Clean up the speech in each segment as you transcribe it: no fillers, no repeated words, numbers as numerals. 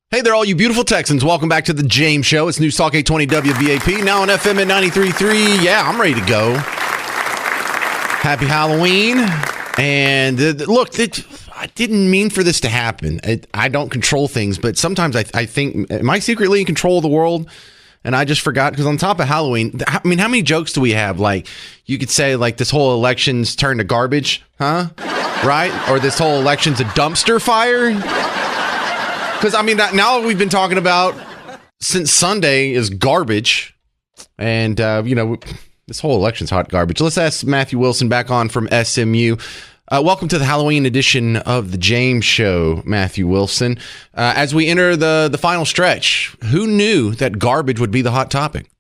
Hey there, all you beautiful Texans. Welcome back to the James Show. It's News Talk 820 WBAP, now on FM at 93.3. Yeah, I'm ready to go. Happy Halloween. And look, I didn't mean for this to happen. I don't control things, but sometimes I think, am I secretly in control of the world? And I just forgot, because on top of Halloween, I mean, how many jokes do we have? Like, you could say, like, this whole election's turned to garbage, huh? Right? Or this whole election's a dumpster fire? Because, I mean, now we've been talking about since Sunday is garbage. And, this whole election's hot garbage. Let's ask Matthew Wilson back on from SMU. Welcome to the Halloween edition of the James Show, Matthew Wilson. As we enter the final stretch, who knew that garbage would be the hot topic?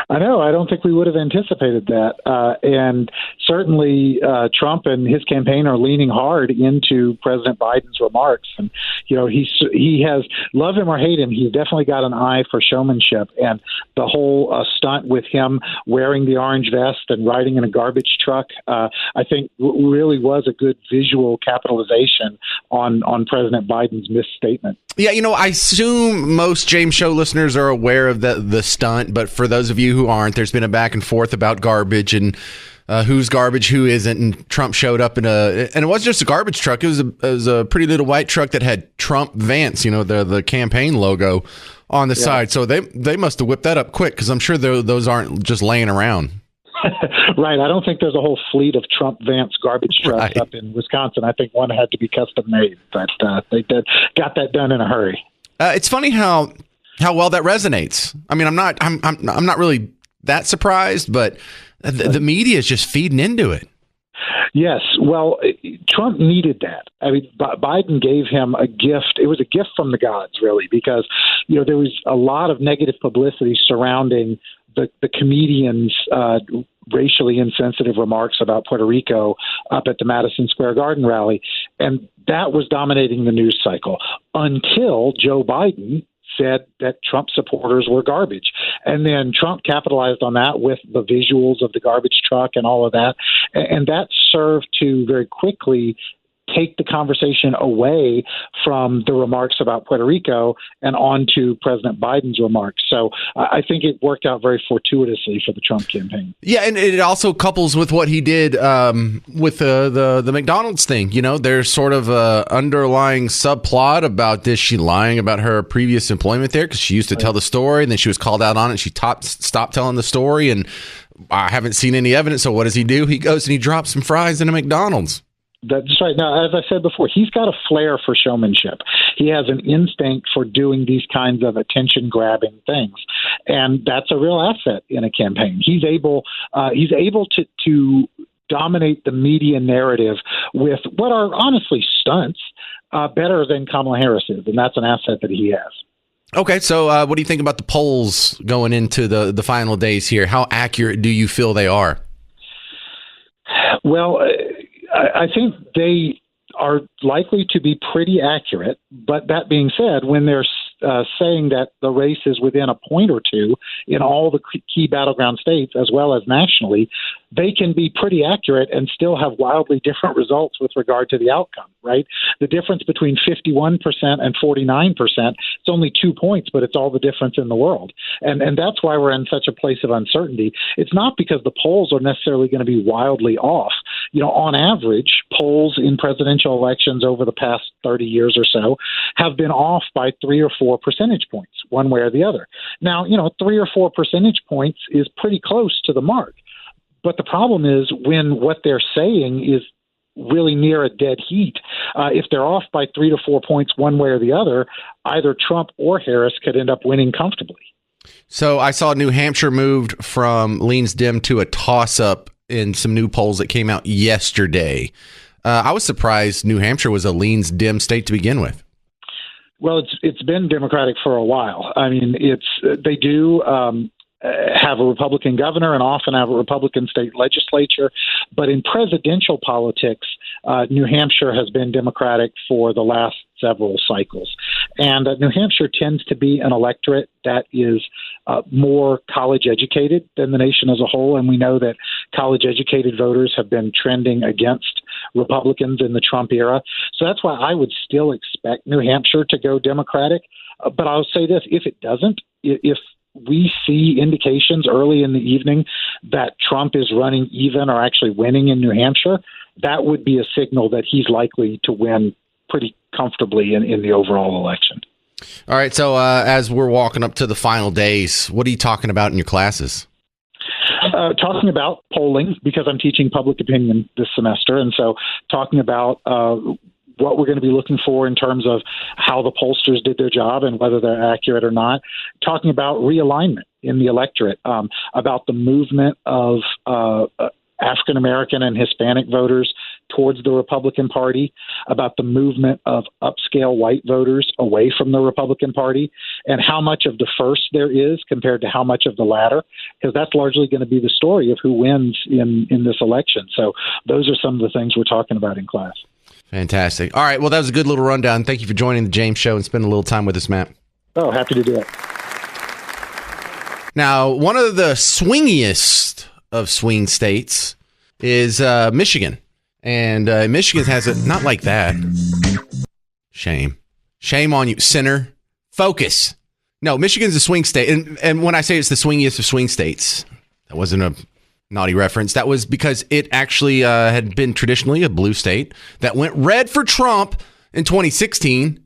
I know. I don't think we would have anticipated that. And certainly Trump and his campaign are leaning hard into President Biden's remarks. And, he has, love him or hate him, he's definitely got an eye for showmanship. And the whole stunt with him wearing the orange vest and riding in a garbage truck, I think really was a good visual capitalization on President Biden's misstatement. Yeah, I assume most James Show listeners are aware of the stunt, but for those of you who aren't, there's been a back and forth about garbage and who's garbage, who isn't, and Trump showed up and it wasn't just a garbage truck, it was a pretty little white truck that had Trump Vance, the campaign logo on the side. So they must have whipped that up quick, because I'm sure those aren't just laying around. Right. I don't think there's a whole fleet of Trump Vance garbage trucks up in Wisconsin. I think one had to be custom made, but they got that done in a hurry. It's funny how well that resonates. I mean, I'm not really that surprised, but the media is just feeding into it. Yes. Well, Trump needed that. I mean, Biden gave him a gift. It was a gift from the gods, really, because, there was a lot of negative publicity surrounding the comedian's racially insensitive remarks about Puerto Rico up at the Madison Square Garden rally. And that was dominating the news cycle until Joe Biden said that Trump supporters were garbage. And then Trump capitalized on that with the visuals of the garbage truck and all of that. And that served to very quickly take the conversation away from the remarks about Puerto Rico and on to President Biden's remarks. So I think it worked out very fortuitously for the Trump campaign. Yeah, and it also couples with what he did with the McDonald's thing. There's sort of a underlying subplot about is she lying about her previous employment there, because she used to tell the story, and then she was called out on it, and she stopped telling the story, and I haven't seen any evidence. So what does he do? He goes and he drops some fries in a McDonald's. That's right. Now, as I said before, he's got a flair for showmanship. He has an instinct for doing these kinds of attention-grabbing things, and that's a real asset in a campaign. He's able to dominate the media narrative with what are honestly stunts better than Kamala Harris is, and that's an asset that he has. Okay, so what do you think about the polls going into the final days here? How accurate do you feel they are? Well, I think they are likely to be pretty accurate. But that being said, when they're saying that the race is within a point or two in all the key battleground states, as well as nationally, they can be pretty accurate and still have wildly different results with regard to the outcome, right? The difference between 51% and 49%, it's only 2 points, but it's all the difference in the world. And that's why we're in such a place of uncertainty. It's not because the polls are necessarily going to be wildly off. On average, polls in presidential elections over the past 30 years or so have been off by 3 or 4 percentage points, one way or the other. Now, 3 or 4 percentage points is pretty close to the mark. But the problem is when what they're saying is really near a dead heat. If they're off by 3 to 4 points one way or the other, either Trump or Harris could end up winning comfortably. So I saw New Hampshire moved from leans dim to a toss-up in some new polls that came out yesterday. I was surprised New Hampshire was a leans dim state to begin with. Well, it's been Democratic for a while. I mean, they do have a Republican governor and often have a Republican state legislature. But in presidential politics, New Hampshire has been Democratic for the last several cycles. And New Hampshire tends to be an electorate that is more college-educated than the nation as a whole, and we know that college-educated voters have been trending against Republicans in the Trump era. So that's why I would still expect New Hampshire to go Democratic. But I'll say this, if it doesn't, if we see indications early in the evening that Trump is running even or actually winning in New Hampshire, that would be a signal that he's likely to win pretty comfortably in the overall election. All right. So as we're walking up to the final days, what are you talking about in your classes? Talking about polling, because I'm teaching public opinion this semester. And so talking about what we're going to be looking for in terms of how the pollsters did their job and whether they're accurate or not. Talking about realignment in the electorate, about the movement of African-American and Hispanic voters towards the Republican Party, about the movement of upscale white voters away from the Republican Party, and how much of the first there is compared to how much of the latter, because that's largely going to be the story of who wins in this election. So those are some of the things we're talking about in class. Fantastic. All right. Well, that was a good little rundown. Thank you for joining the James Show and spending a little time with us, Matt. Oh, happy to do it. Now, one of the swingiest of swing states is Michigan. And Michigan has it not like that. Shame. Shame on you. Sinner. Focus. No, Michigan's a swing state. And when I say it's the swingiest of swing states, that wasn't a naughty reference. That was because it actually had been traditionally a blue state that went red for Trump in 2016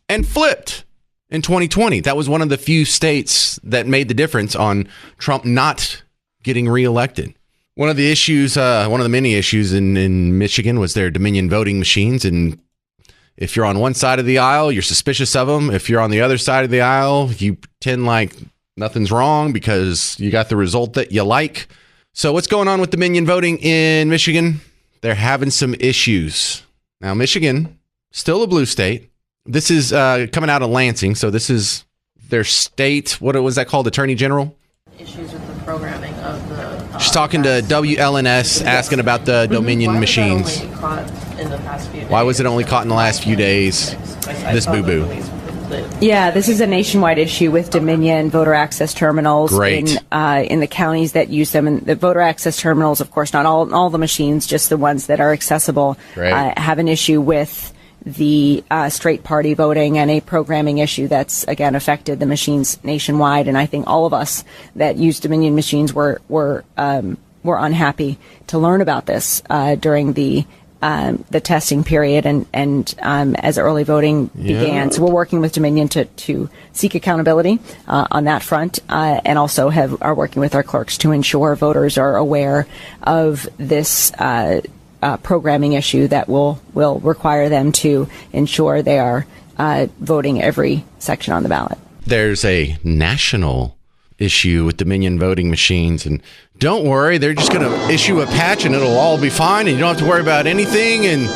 and flipped in 2020. That was one of the few states that made the difference on Trump not getting reelected. One of the issues, one of the many issues in Michigan was their Dominion voting machines. And if you're on one side of the aisle, you're suspicious of them. If you're on the other side of the aisle, you pretend like nothing's wrong because you got the result that you like. So what's going on with Dominion voting in Michigan? They're having some issues. Now, Michigan, still a blue state. This is coming out of Lansing. So this is their state. What was that called? Attorney General? Issues with the programming of the... She's talking to WLNS, asking about the Dominion machines. Why was it only caught in the last few days? This boo-boo. Yeah, this is a nationwide issue with Dominion voter access terminals in the counties that use them. And the voter access terminals, of course, not all the machines, just the ones that are accessible, have an issue with the straight party voting and a programming issue that's, again, affected the machines nationwide. And I think all of us that use Dominion machines were unhappy to learn about this during the testing period and as early voting began. So we're working with Dominion to seek accountability on that front, and also are working with our clerks to ensure voters are aware of this programming issue that will require them to ensure they are voting every section on the ballot. There's a national issue with Dominion voting machines, and don't worry, they're just going to issue a patch and it'll all be fine and you don't have to worry about anything. And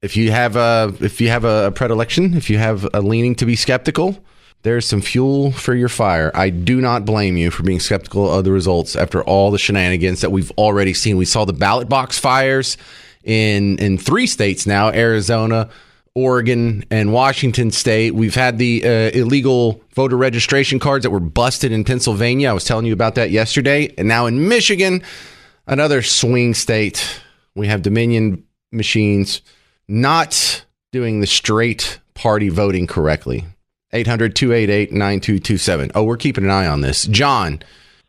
if you have a predilection, if you have a leaning to be skeptical, there's some fuel for your fire. I do not blame you for being skeptical of the results after all the shenanigans that we've already seen. We saw the ballot box fires in 3 states now, Arizona, Oregon, and Washington State. We've had the illegal voter registration cards that were busted in Pennsylvania. I was telling you about that yesterday. And now in Michigan, another swing state, we have Dominion machines not doing the straight party voting correctly. 800-288-9227. Oh, we're keeping an eye on this. John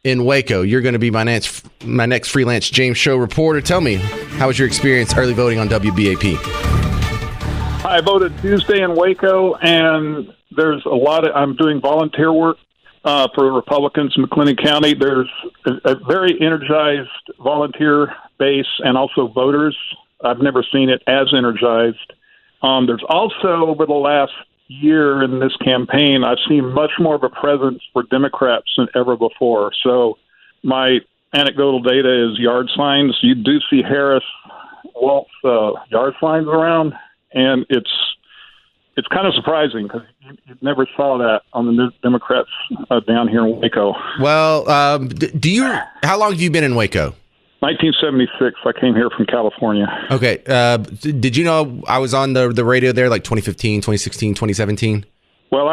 in Waco, you're going to be my next freelance James Show reporter. Tell me, how was your experience early voting on WBAP? I voted Tuesday in Waco, and there's I'm doing volunteer work for Republicans in McLennan County. There's a very energized volunteer base and also voters. I've never seen it as energized. There's also, over the last year in this campaign, I've seen much more of a presence for Democrats than ever before. So my anecdotal data is yard signs. You do see Harris Waltz yard signs around, and it's kind of surprising because you never saw that on the Democrats down here in Waco. Well, how long have you been in Waco? 1976. I came here from California. Okay. Did you know I was on the radio there like 2015, 2016, 2017? Well,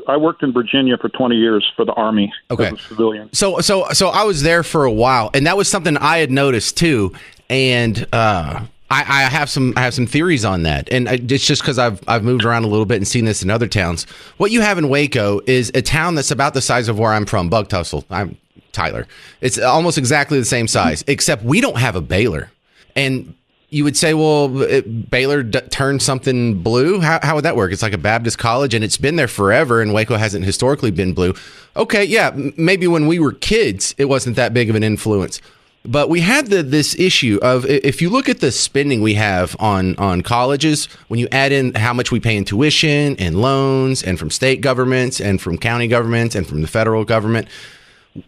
I worked in Virginia for 20 years for the Army as a civilian. So I was there for a while, and that was something I had noticed too. And I have some theories on that, and it's just because I've moved around a little bit and seen this in other towns. What you have in Waco is a town that's about the size of where I'm from, Bug Tussle. I'm Tyler. It's almost exactly the same size, except we don't have a Baylor. And you would say, well, Baylor turned something blue? How would that work? It's like a Baptist college, and it's been there forever, and Waco hasn't historically been blue. Okay, yeah, maybe when we were kids, it wasn't that big of an influence. But we had this issue of, if you look at the spending we have on colleges, when you add in how much we pay in tuition and loans and from state governments and from county governments and from the federal government,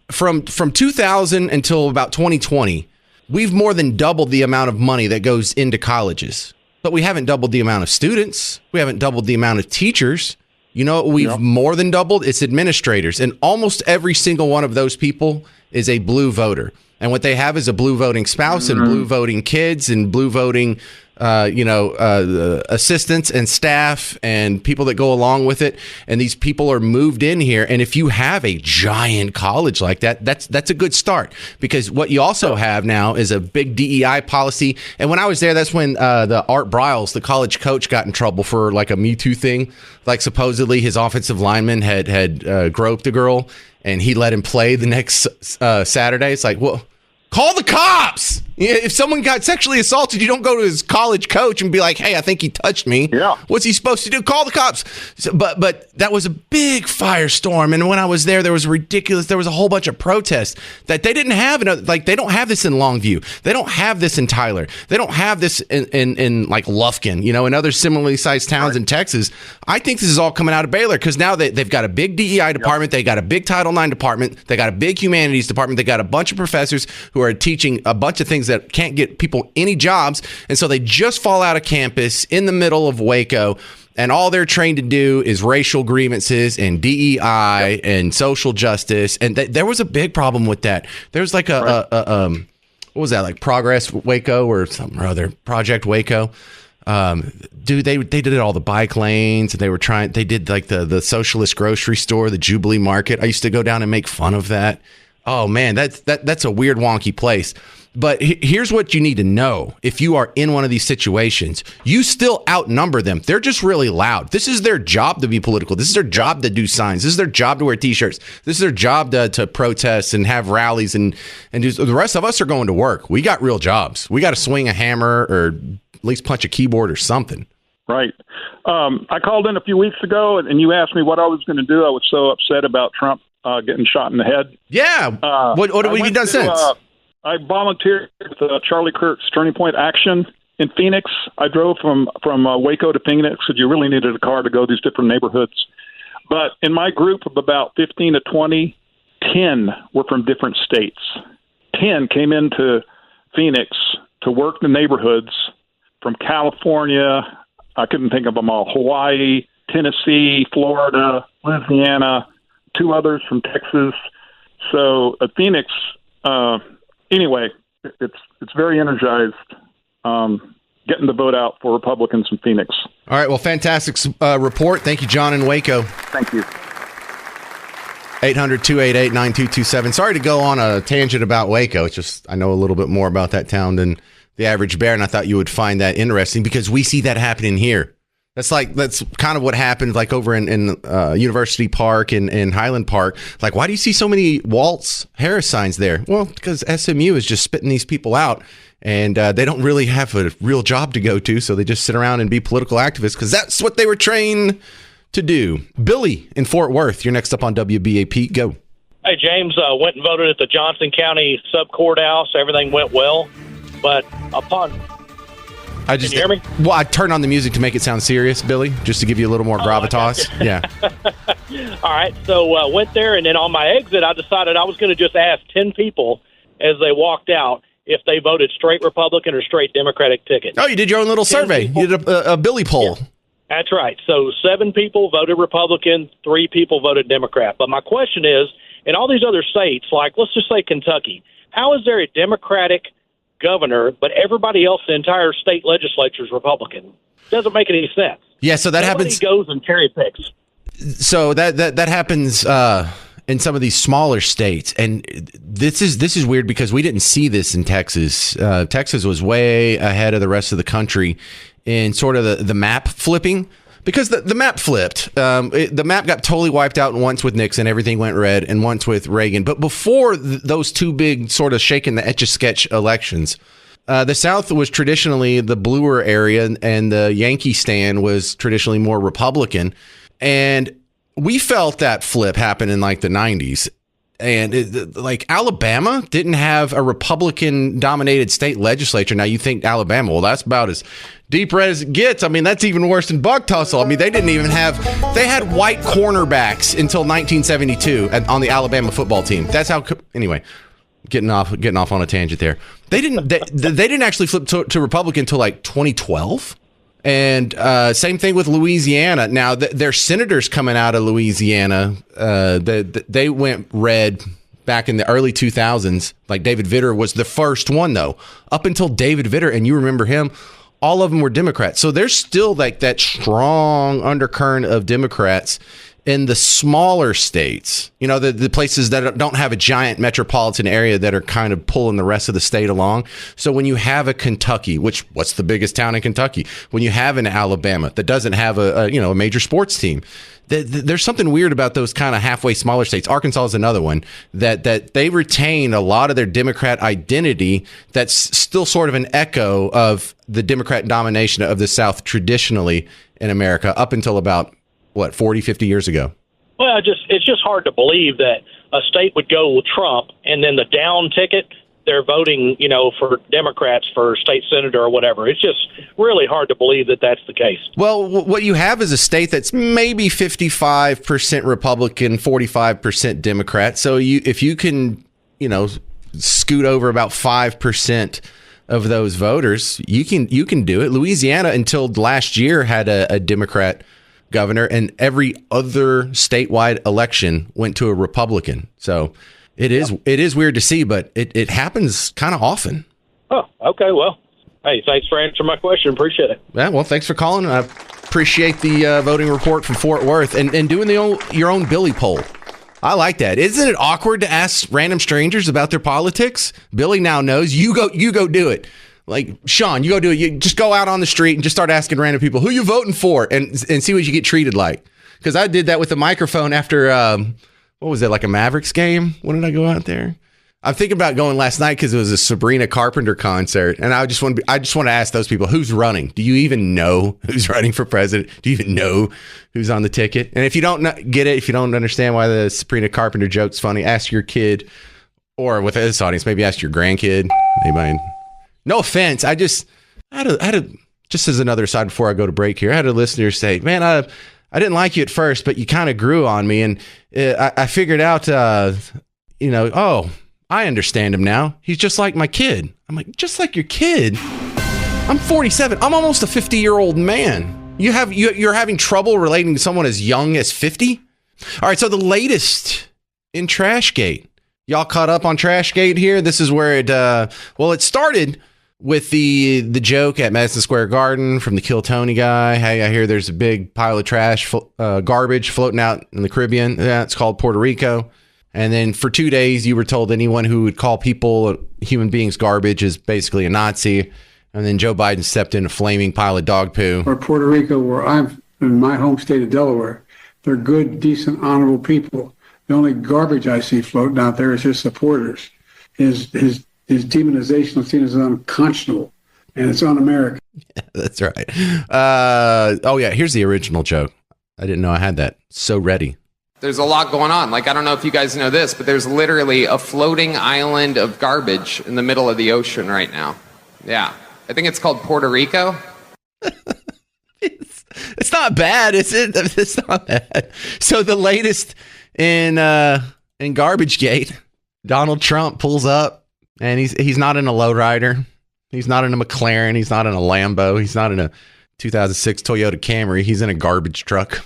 from 2000 until about 2020, we've more than doubled the amount of money that goes into colleges, but we haven't doubled the amount of students. We haven't doubled the amount of teachers. You know, we've more than doubled. It's administrators. And almost every single one of those people is a blue voter. And what they have is a blue voting spouse and blue voting kids and blue voting, assistants and staff and people that go along with it. And these people are moved in here. And if you have a giant college like that, that's a good start, because what you also have now is a big DEI policy. And when I was there, that's when the Art Briles, the college coach, got in trouble for like a Me Too thing. Like supposedly his offensive lineman had groped a girl, and he let him play the next Saturday. It's like, well, call the cops. If someone got sexually assaulted, you don't go to his college coach and be like, hey, I think he touched me. Yeah. What's he supposed to do? Call the cops. So, but that was a big firestorm. And when I was there was a whole bunch of protests that they didn't have. They don't have this in Longview. They don't have this in Tyler. They don't have this in like Lufkin, and other similarly sized towns in Texas. I think this is all coming out of Baylor, because now they've got a big DEI department. They got a big Title IX department. They got a big humanities department. They got a bunch of professors who are teaching a bunch of things that can't get people any jobs. And so they just fall out of campus in the middle of Waco, and all they're trained to do is racial grievances and DEI and social justice. And there was a big problem with that. There's like what was that, like Progress Waco or something or other, Project Waco. Dude, they did all the bike lanes, and they did like the socialist grocery store, the Jubilee Market. I used to go down and make fun of that. Oh man, that's a weird, wonky place. But here's what you need to know. If you are in one of these situations, you still outnumber them. They're just really loud. This is their job to be political. This is their job to do signs. This is their job to wear T-shirts. This is their job to protest and have rallies. And the rest of us are going to work. We got real jobs. We got to swing a hammer or at least punch a keyboard or something. Right. I called in a few weeks ago, and you asked me what I was going to do. I was so upset about Trump getting shot in the head. Yeah. What have you done since? I volunteered with Charlie Kirk's Turning Point Action in Phoenix. I drove from Waco to Phoenix because you really needed a car to go these different neighborhoods. But in my group of about 15 to 20, 10 were from different states. 10 came into Phoenix to work the neighborhoods from California. I couldn't think of them all. Hawaii, Tennessee, Florida, Louisiana, 2 others from Texas. So Phoenix, anyway, it's very energized getting the vote out for Republicans in Phoenix. All right, well, fantastic report. Thank you, John in Waco. Thank you. 800-288-9227. Sorry to go on a tangent about Waco. It's just I know a little bit more about that town than the average bear, and I thought you would find that interesting because we see that happening here. That's kind of what happened like over in University Park and Highland Park. Like, why do you see so many Waltz Harris signs there? Well, because SMU is just spitting these people out, and they don't really have a real job to go to, so they just sit around and be political activists because that's what they were trained to do. Billy in Fort Worth, you're next up on WBAP. Go. Hey, James, went and voted at the Johnson County Sub-Courthouse. Everything went well, but can you hear me? Well, I turned on the music to make it sound serious, Billy, just to give you a little more gravitas. Yeah. All right. So went there, and then on my exit, I decided I was going to just ask 10 people as they walked out if they voted straight Republican or straight Democratic ticket. Oh, you did your own little survey. You did a Billy poll. Yeah. That's right. So 7 people voted Republican, 3 people voted Democrat. But my question is, in all these other states, like let's just say Kentucky, how is there a Democratic governor, but everybody else, the entire state legislature is Republican? Doesn't make any sense. Yeah, so that happens. Goes and cherry picks. So that happens in some of these smaller states, and this is weird because we didn't see this in Texas. Texas was way ahead of the rest of the country in sort of the map flipping, because the map flipped. The map got totally wiped out once with Nixon, everything went red, and once with Reagan. But before those two big sort of shaking the Etch-a-Sketch elections, the South was traditionally the bluer area, and the Yankee stand was traditionally more Republican. And we felt that flip happen in like the 90s. And like Alabama didn't have a Republican dominated state legislature. Now you think Alabama, well, that's about as deep red as it gets. I mean, that's even worse than Buck Tussle. I mean, they had white cornerbacks until 1972 on the Alabama football team. That's how, anyway, getting off on a tangent there. They didn't actually flip to Republican until like 2012. And same thing with Louisiana. Now, their senators coming out of Louisiana, they went red back in the early 2000s. Like David Vitter was the first one, though. Up until David Vitter, and you remember him, all of them were Democrats. So there's still like that strong undercurrent of Democrats in the smaller states, you know, the places that don't have a giant metropolitan area that are kind of pulling the rest of the state along. So when you have a Kentucky, what's the biggest town in Kentucky? When you have an Alabama that doesn't have a major sports team, there's something weird about those kind of halfway smaller states. Arkansas is another one that they retain a lot of their Democrat identity. That's still sort of an echo of the Democrat domination of the South traditionally in America up until about 40, 50 years ago? Well, it's just hard to believe that a state would go with Trump and then the down ticket, they're voting, for Democrats for state senator or whatever. It's just really hard to believe that that's the case. Well, what you have is a state that's maybe 55% Republican, 45% Democrat. So if you can, scoot over about 5% of those voters, you can do it. Louisiana until last year had a Democrat governor, and every other statewide election went to a Republican. So it is weird to see, but it happens kind of often. Oh, okay. Well, hey, thanks for answering my question. Appreciate it. Yeah, well, thanks for calling. I appreciate the voting report from Fort Worth and doing your own Billy poll. I like that. Isn't it awkward to ask random strangers about their politics? Billy now knows. You go do it. Like, Sean, you go do it. You just go out on the street and just start asking random people, who you voting for, and see what you get treated like. Because I did that with the microphone after, what was it, like a Mavericks game? When did I go out there? I'm thinking about going last night because it was a Sabrina Carpenter concert. And I just want to ask those people, who's running? Do you even know who's running for president? Do you even know who's on the ticket? And if you don't get it, if you don't understand why the Sabrina Carpenter joke's funny, ask your kid, or with this audience, maybe ask your grandkid. Anybody? No offense. I had a just as another aside before I go to break here, I had a listener say, man, I didn't like you at first, but you kind of grew on me. And I figured out, oh, I understand him now. He's just like my kid. I'm like, just like your kid? I'm 47. I'm almost a 50-year-old man. You're having trouble relating to someone as young as 50? All right, so the latest in Trashgate. Y'all caught up on Trashgate here? This is where it started with the joke at Madison Square Garden from the Kill Tony guy. Hey, I hear there's a big pile of trash, garbage floating out in the Caribbean. Yeah, it's called Puerto Rico. And then for 2 days, you were told anyone who would call people, human beings, garbage is basically a Nazi. And then Joe Biden stepped in a flaming pile of dog poo. Or Puerto Rico, where I'm in my home state of Delaware, they're good, decent, honorable people. The only garbage I see floating out there is his supporters. His demonization of seen as unconscionable, and it's un-American. Yeah, that's right. Here's the original joke. I didn't know I had that so ready. There's a lot going on. Like, I don't know if you guys know this, but there's literally a floating island of garbage in the middle of the ocean right now. Yeah. I think it's called Puerto Rico. It's not bad, is it? It's not bad. So the latest in Garbagegate, Donald Trump pulls up, and he's not in a lowrider. He's not in a McLaren. He's not in a Lambo. He's not in a 2006 Toyota Camry. He's in a garbage truck.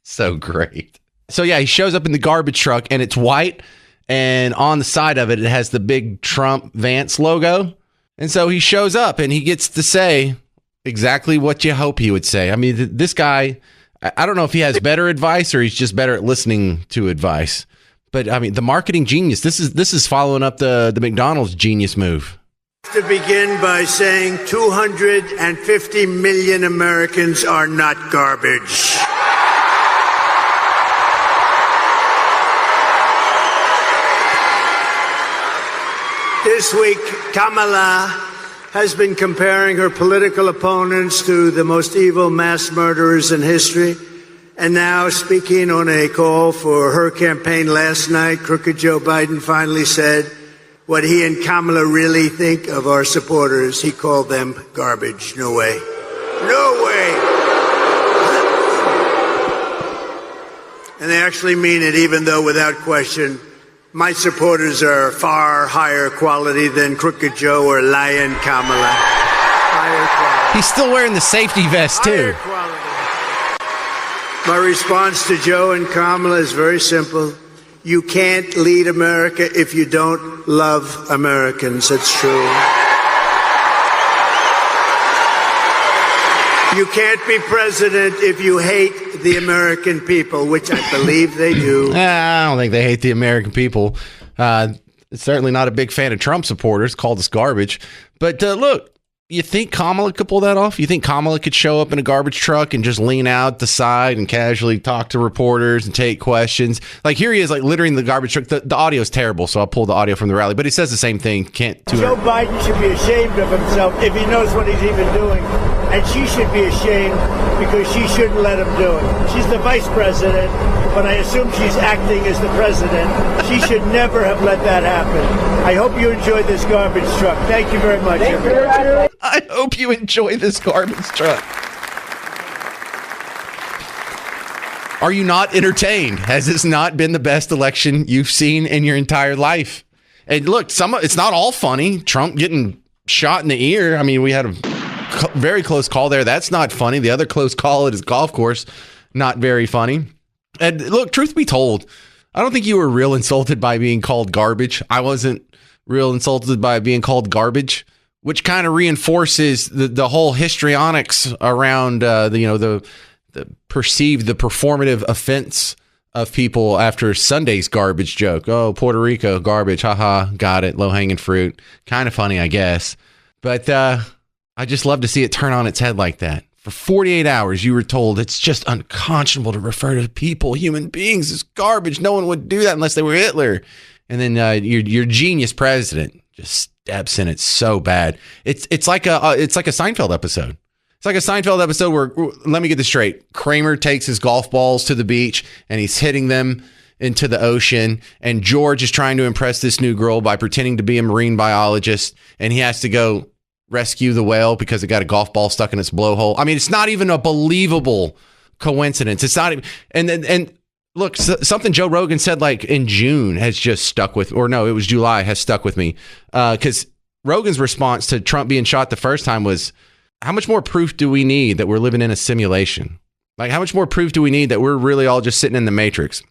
So great. So yeah, he shows up in the garbage truck, and it's white, and on the side of it, it has the big Trump Vance logo. And so he shows up, and he gets to say exactly what you hope he would say. I mean, this guy, I don't know if he has better advice or he's just better at listening to advice. But I mean, the marketing genius. This is following up the McDonald's genius move. To begin by saying 250 million Americans are not garbage. This week, Kamala has been comparing her political opponents to the most evil mass murderers in history. And now, speaking on a call for her campaign last night, crooked Joe Biden finally said what he and Kamala really think of our supporters. He called them garbage. No way. No way. And they actually mean it, even though, without question, my supporters are far higher quality than Crooked Joe or Lion Kamala. Higher quality. He's still wearing the safety vest, too. My response to Joe and Kamala is very simple. You can't lead America if you don't love Americans. That's true. You can't be president if you hate the American people, which I believe they do. I don't think they hate the American people. Certainly not a big fan of Trump supporters. Called us garbage. But look, you think Kamala could pull that off? You think Kamala could show up in a garbage truck and just lean out the side and casually talk to reporters and take questions? Like, here he is, like, littering the garbage truck. The audio is terrible, so I'll pull the audio from the rally. But he says the same thing. Joe Biden should be ashamed of himself if he knows what he's even doing. And she should be ashamed because she shouldn't let him do it. She's the vice president, but I assume she's acting as the president. She should never have let that happen. I hope you enjoy this garbage truck. Thank you very much. I hope you enjoy this garbage truck. Are you not entertained? Has this not been the best election you've seen in your entire life? And look, it's not all funny. Trump getting shot in the ear. I mean, we had a very close call there. That's not funny. The other close call at his golf course, not very funny. And look, truth be told, I don't think you were real insulted by being called garbage. I wasn't real insulted by being called garbage, which kind of reinforces the whole histrionics around the performative offense of people after Sunday's garbage joke. Oh, Puerto Rico, garbage, haha, got it, low-hanging fruit. Kind of funny, I guess. But I just love to see it turn on its head like that. For 48 hours, you were told it's just unconscionable to refer to people, human beings, as garbage. No one would do that unless they were Hitler. And then your genius president just steps in it so bad. It's like a Seinfeld episode. It's like a Seinfeld episode where, let me get this straight, Kramer takes his golf balls to the beach and he's hitting them into the ocean, and George is trying to impress this new girl by pretending to be a marine biologist, and he has to go rescue the whale because it got a golf ball stuck in its blowhole. I mean, it's not even a believable coincidence. It's not even, and look, something Joe Rogan said like in June has just stuck with, or no, it was July, has stuck with me. Because Rogan's response to Trump being shot the first time was, how much more proof do we need that we're living in a simulation? Like, how much more proof do we need that we're really all just sitting in the Matrix?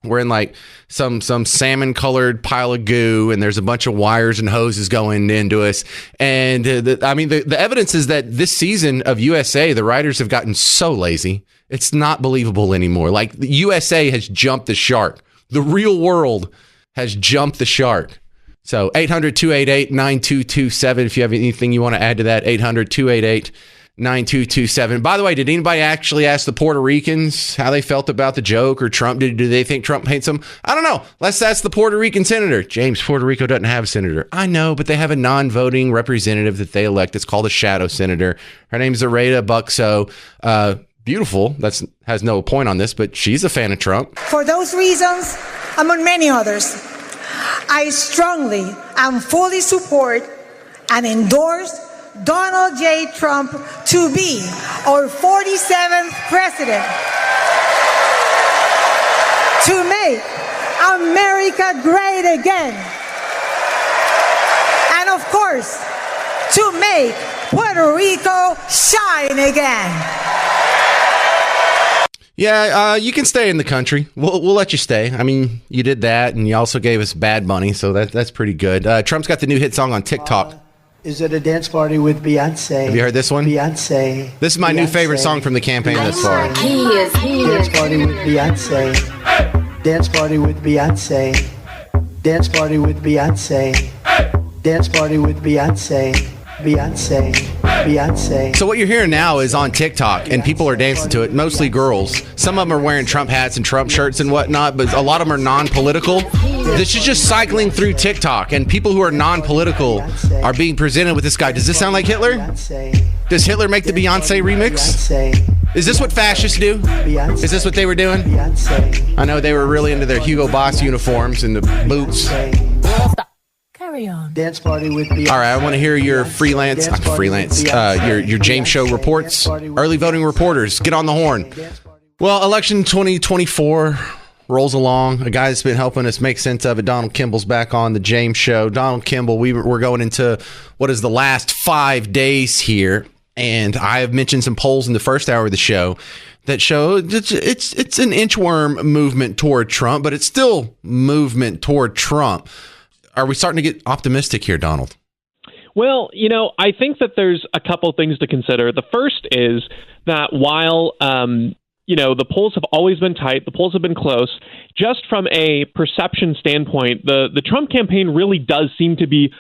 We're in like some salmon colored pile of goo, and there's a bunch of wires and hoses going into us. And the evidence is that this season of USA, the writers have gotten so lazy. It's not believable anymore. Like, the USA has jumped the shark. The real world has jumped the shark. So 800-288-9227. If you have anything you want to add to that, 800-288-9227. By the way, did anybody actually ask the Puerto Ricans how they felt about the joke, or Trump? Do they think Trump hates them? I don't know. Let's ask the Puerto Rican senator. James, Puerto Rico doesn't have a senator. I know, but they have a non-voting representative that they elect. It's called a shadow senator. Her name is Areta Buxo. Beautiful. That has no point on this, but she's a fan of Trump. For those reasons, among many others, I strongly and fully support and endorse Donald J. Trump to be our 47th president, to make America great again, and of course, to make Puerto Rico shine again. Yeah, you can stay in the country. We'll let you stay. I mean, you did that, and you also gave us Bad Bunny, so that's pretty good. Trump's got the new hit song on TikTok. Is it a dance party with Beyonce? Have you heard this one? Beyonce. This is my new favorite song from the campaign thus far. Dance party with Beyonce. Dance party with Beyonce. Dance party with Beyonce. Dance party with Beyonce. Beyonce. Beyonce. So what you're hearing now is on TikTok, and people are dancing to it, mostly girls. Some of them are wearing Trump hats and Trump shirts and whatnot, but a lot of them are non-political. This is just cycling through TikTok, and people who are non-political are being presented with this guy. Does this sound like Hitler? Does Hitler make the Beyonce remix? Is this what fascists do? Is this what they were doing? I know they were really into their Hugo Boss uniforms and the boots. Carry on. Dance party with Beyonce. All right, I want to hear your your James Show reports. Early voting reporters, get on the horn. Well, election 2024 rolls along. A guy that's been helping us make sense of it, Donald Kimball's back on the James Show. Donald Kimball, we're going into what is the last 5 days here, and I have mentioned some polls in the first hour of the show that show it's an inchworm movement toward Trump, but it's still movement toward Trump. Are we starting to get optimistic here, Donald? Well, I think that there's a couple things to consider. The first is that while, the polls have always been tight, the polls have been close, just from a perception standpoint, the Trump campaign really does seem to be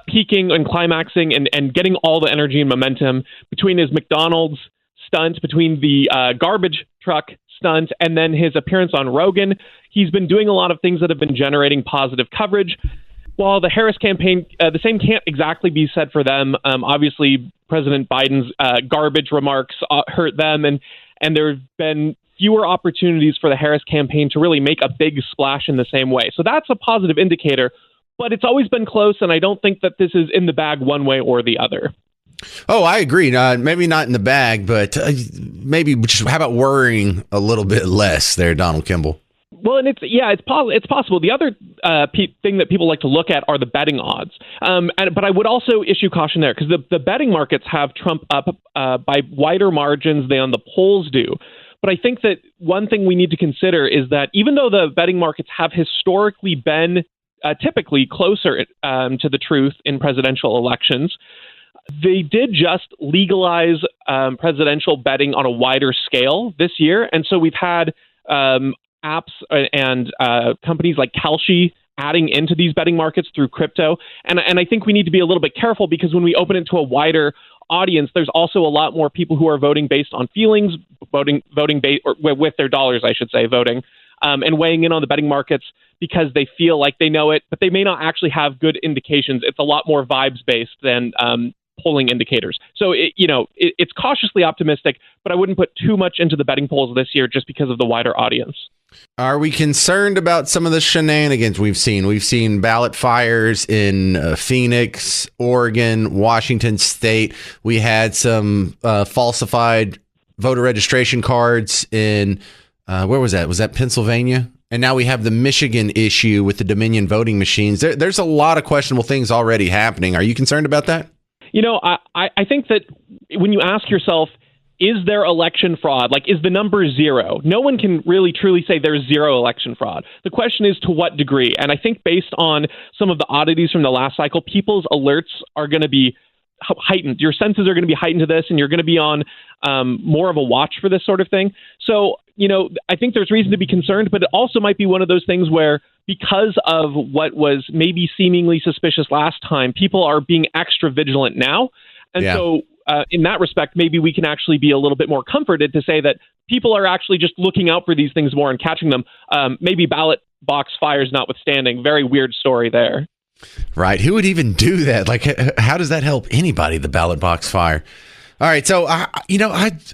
peaking and climaxing and getting all the energy and momentum between his McDonald's stunt, between the garbage truck stunt, and then his appearance on Rogan. He's been doing a lot of things that have been generating positive coverage. While the Harris campaign, the same can't exactly be said for them. Obviously, President Biden's garbage remarks hurt them, and there have been fewer opportunities for the Harris campaign to really make a big splash in the same way. So that's a positive indicator, but it's always been close, and I don't think that this is in the bag one way or the other. Oh, I agree. Maybe not in the bag, but maybe just how about worrying a little bit less there, Donald Kimball? Well, and it's possible. The other thing that people like to look at are the betting odds. But I would also issue caution there because the betting markets have Trump up by wider margins than the polls do. But I think that one thing we need to consider is that even though the betting markets have historically been typically closer to the truth in presidential elections, they did just legalize presidential betting on a wider scale this year. And so we've had apps and companies like Kalshi adding into these betting markets through crypto. And I think we need to be a little bit careful because when we open it to a wider audience, there's also a lot more people who are voting based on feelings, voting with their dollars, I should say, voting, and weighing in on the betting markets because they feel like they know it, but they may not actually have good indications. It's a lot more vibes based than polling indicators. So, it's cautiously optimistic, but I wouldn't put too much into the betting polls this year just because of the wider audience. Are we concerned about some of the shenanigans we've seen? We've seen ballot fires in Phoenix, Oregon, Washington State. We had some falsified voter registration cards in, where was that? Was that Pennsylvania? And now we have the Michigan issue with the Dominion voting machines. There's a lot of questionable things already happening. Are you concerned about that? I think that when you ask yourself, is there election fraud? Like, is the number zero? No one can really truly say there's zero election fraud. The question is to what degree? And I think based on some of the oddities from the last cycle, people's alerts are going to be heightened. Your senses are going to be heightened to this, and you're going to be on more of a watch for this sort of thing. So, I think there's reason to be concerned, but it also might be one of those things where because of what was maybe seemingly suspicious last time, people are being extra vigilant now. And so in that respect, maybe we can actually be a little bit more comforted to say that people are actually just looking out for these things more and catching them. Maybe ballot box fires notwithstanding. Very weird story there. Right. Who would even do that? Like, how does that help anybody, the ballot box fire? All right. So, I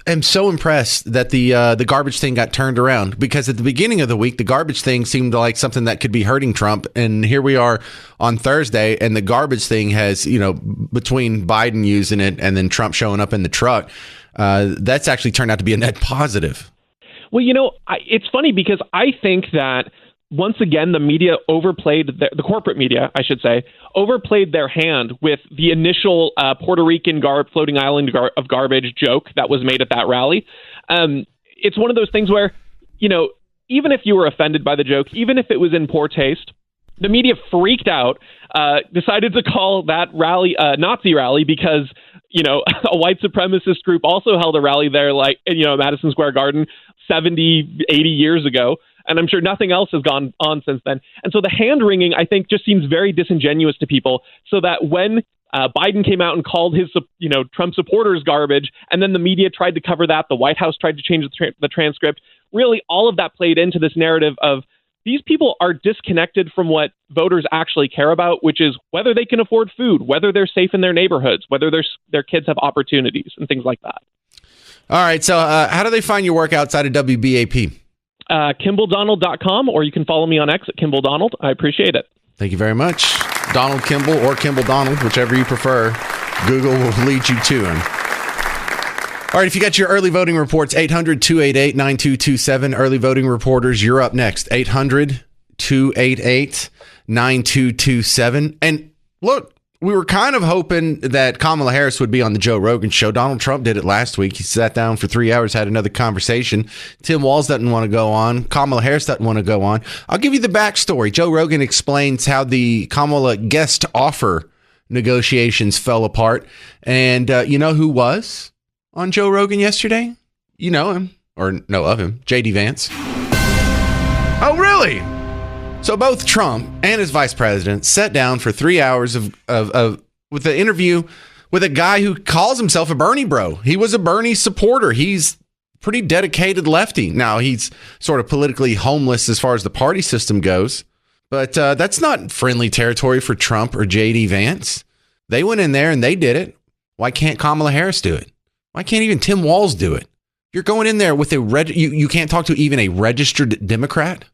am so impressed that the garbage thing got turned around, because at the beginning of the week, the garbage thing seemed like something that could be hurting Trump. And here we are on Thursday, and the garbage thing has, between Biden using it and then Trump showing up in the truck, that's actually turned out to be a net positive. Well, it's funny because I think that once again, the media overplayed, the corporate media, I should say, overplayed their hand with the initial Puerto Rican floating island of garbage joke that was made at that rally. It's one of those things where, even if you were offended by the joke, even if it was in poor taste, the media freaked out, decided to call that rally Nazi rally because, a white supremacist group also held a rally there, Madison Square Garden 70, 80 years ago. And I'm sure nothing else has gone on since then. And so the hand-wringing, I think, just seems very disingenuous to people, so that when Biden came out and called his, Trump supporters garbage, and then the media tried to cover that, the White House tried to change the transcript, really all of that played into this narrative of these people are disconnected from what voters actually care about, which is whether they can afford food, whether they're safe in their neighborhoods, whether their kids have opportunities and things like that. All right. So how do they find your work outside of WBAP? KimballDonald.com, or you can follow me on X at Kimball Donald. I appreciate it. Thank you very much. Donald Kimball or Kimball Donald, whichever you prefer. Google will lead you to him. All right, if you got your early voting reports, 800-288-9227. Early voting reporters, you're up next. 800-288-9227. And look, we were kind of hoping that Kamala Harris would be on the Joe Rogan show. Donald Trump did it last week. He sat down for 3 hours, had another conversation. Tim Walz doesn't want to go on. Kamala Harris doesn't want to go on. I'll give you the backstory. Joe Rogan explains how the Kamala guest offer negotiations fell apart. And you know who was on Joe Rogan yesterday? You know him, or know of him, J.D. Vance. Oh, really? So both Trump and his vice president sat down for 3 hours with an interview with a guy who calls himself a Bernie bro. He was a Bernie supporter. He's pretty dedicated lefty. Now, he's sort of politically homeless as far as the party system goes, but that's not friendly territory for Trump or J.D. Vance. They went in there and they did it. Why can't Kamala Harris do it? Why can't even Tim Walz do it? You're going in there with you can't talk to even a registered Democrat,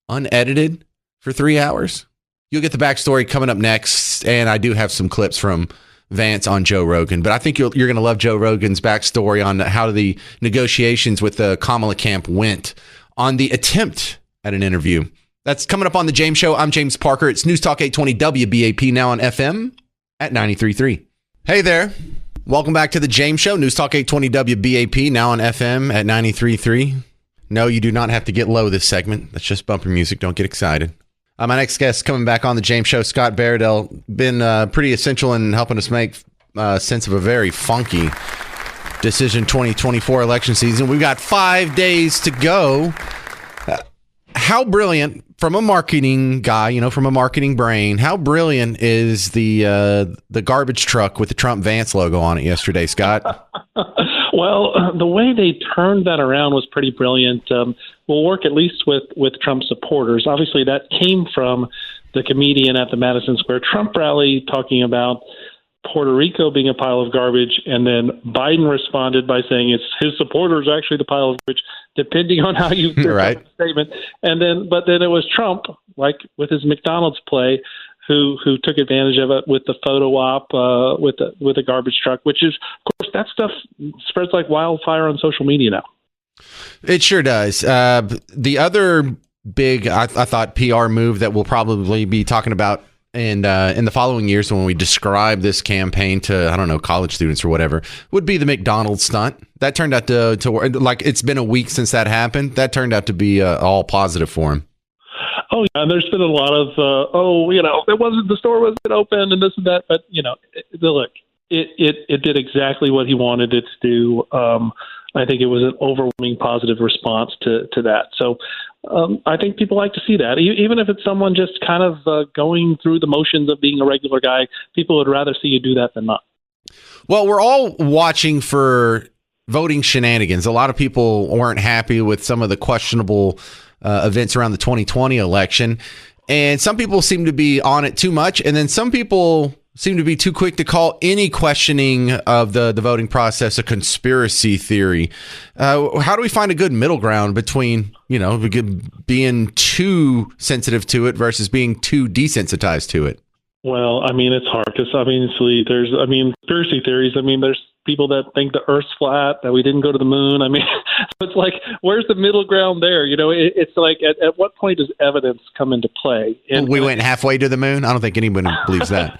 unedited, for 3 hours. You'll get the backstory coming up next, and I do have some clips from Vance on Joe Rogan, but I think you're going to love Joe Rogan's backstory on how the negotiations with the Kamala camp went on the attempt at an interview. That's coming up on the James Show. I'm James Parker. It's News Talk 820 WBAP, now on FM at 93.3. Hey there. Welcome back to the James Show. News Talk 820 WBAP, now on FM at 93.3. No, you do not have to get low this segment. That's just bumper music. Don't get excited. My next guest coming back on the James Show, Scott Bairdell, been pretty essential in helping us make sense of a very funky decision 2024 election season. We've got 5 days to go. How brilliant, from a marketing guy, from a marketing brain, how brilliant is the garbage truck with the Trump Vance logo on it yesterday, Scott? Well, the way they turned that around was pretty brilliant. Will work at least with Trump supporters. Obviously, that came from the comedian at the Madison Square Trump rally talking about Puerto Rico being a pile of garbage, and then Biden responded by saying it's his supporters actually the pile of garbage, depending on how you right. the statement. But then it was Trump, like with his McDonald's play, who took advantage of it with the photo op with the garbage truck, which is, of course, that stuff spreads like wildfire on social media now. It sure does. The other big, I thought, PR move that we'll probably be talking about in the following years when we describe this campaign to, I don't know, college students or whatever, would be the McDonald's stunt. That turned out to like, it's been a week since that happened. That turned out to be all positive for him. Oh, yeah, and there's been a lot of, it wasn't, the store wasn't open and this and that, but, look, it did exactly what he wanted it to do. I think it was an overwhelming positive response to that. So I think people like to see that. Even if it's someone just kind of going through the motions of being a regular guy, people would rather see you do that than not. Well, we're all watching for voting shenanigans. A lot of people weren't happy with some of the questionable events around the 2020 election. And some people seem to be on it too much. And then some people seem to be too quick to call any questioning of the voting process a conspiracy theory. How do we find a good middle ground between, being too sensitive to it versus being too desensitized to it? Well, it's hard because obviously there's, conspiracy theories. There's people that think the Earth's flat, that we didn't go to the moon. So it's like, where's the middle ground there? It's like, at what point does evidence come into play? And we went halfway to the moon. I don't think anyone believes that.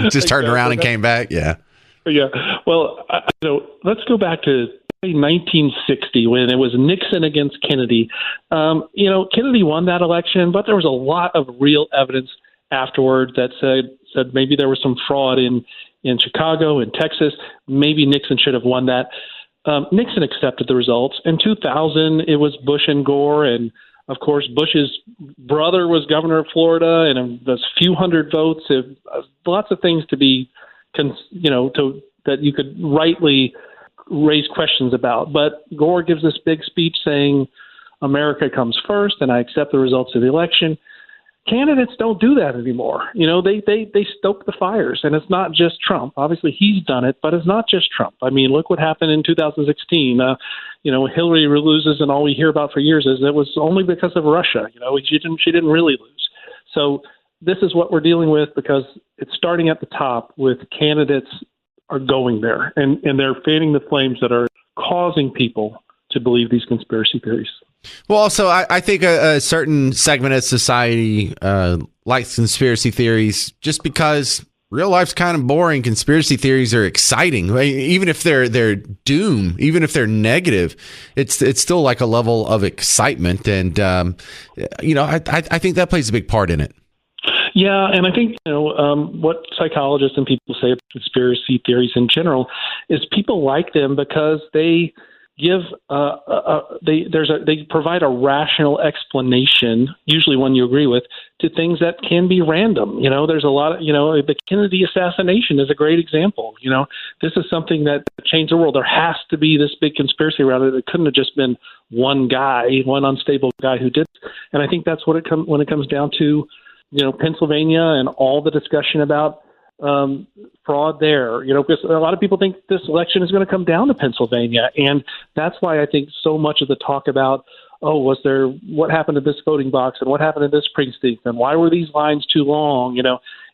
Just turned around and came back. Yeah. Yeah. Well, let's go back to 1960 when it was Nixon against Kennedy. Kennedy won that election, but there was a lot of real evidence afterward that said maybe there was some fraud in Chicago and Texas. Maybe Nixon should have won that. Nixon accepted the results. In 2000, it was Bush and Gore, and of course, Bush's brother was governor of Florida, and it was a few hundred votes. Lots of things to be, that you could rightly raise questions about. But Gore gives this big speech saying, America comes first, and I accept the results of the election. Candidates don't do that anymore. They stoke the fires, and it's not just Trump. Obviously, he's done it, but it's not just Trump. I mean, look what happened in 2016. Hillary loses, and all we hear about for years is it was only because of Russia. She didn't really lose. So this is what we're dealing with because it's starting at the top with candidates are going there, and they're fanning the flames that are causing people to believe these conspiracy theories. Well, also, I think a certain segment of society likes conspiracy theories just because real life's kind of boring. Conspiracy theories are exciting. Even if they're doom, even if they're negative, it's still like a level of excitement. And, I think that plays a big part in it. Yeah, and I think what psychologists and people say about conspiracy theories in general is people like them because they give they provide a rational explanation, usually one you agree with, to things that can be random. There's a lot of the Kennedy assassination is a great example. This is something that changed the world. There has to be this big conspiracy around it. It couldn't have just been one unstable guy who did it. And I think that's what when it comes down to Pennsylvania and all the discussion about fraud there, because a lot of people think this election is going to come down to Pennsylvania. And that's why I think so much of the talk about, what happened to this voting box and what happened to this precinct and why were these lines too long?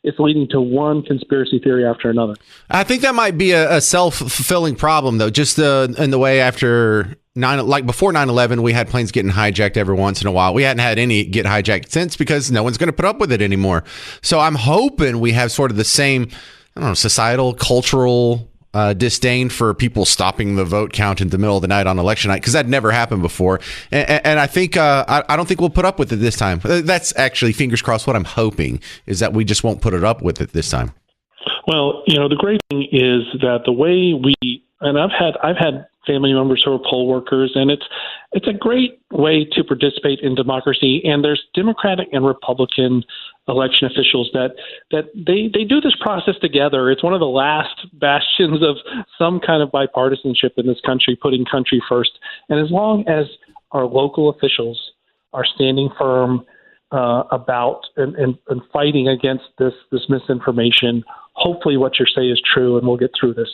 It's leading to one conspiracy theory after another. I think that might be a self-fulfilling problem, though, just in the way after before 9/11, we had planes getting hijacked every once in a while. We hadn't had any get hijacked since because no one's going to put up with it anymore. So I'm hoping we have sort of the same, societal, cultural disdain for people stopping the vote count in the middle of the night on election night, because that never happened before. And I think I don't think we'll put up with it this time. That's actually, fingers crossed, what I'm hoping is that we just won't put it up with it this time. Well, the great thing is that the way I've had family members who are poll workers, and it's a great way to participate in democracy. And there's Democratic and Republican election officials that they do this process together. It's one of the last bastions of some kind of bipartisanship in this country, putting country first. And as long as our local officials are standing firm about and fighting against this misinformation, hopefully what you're saying is true, and we'll get through this.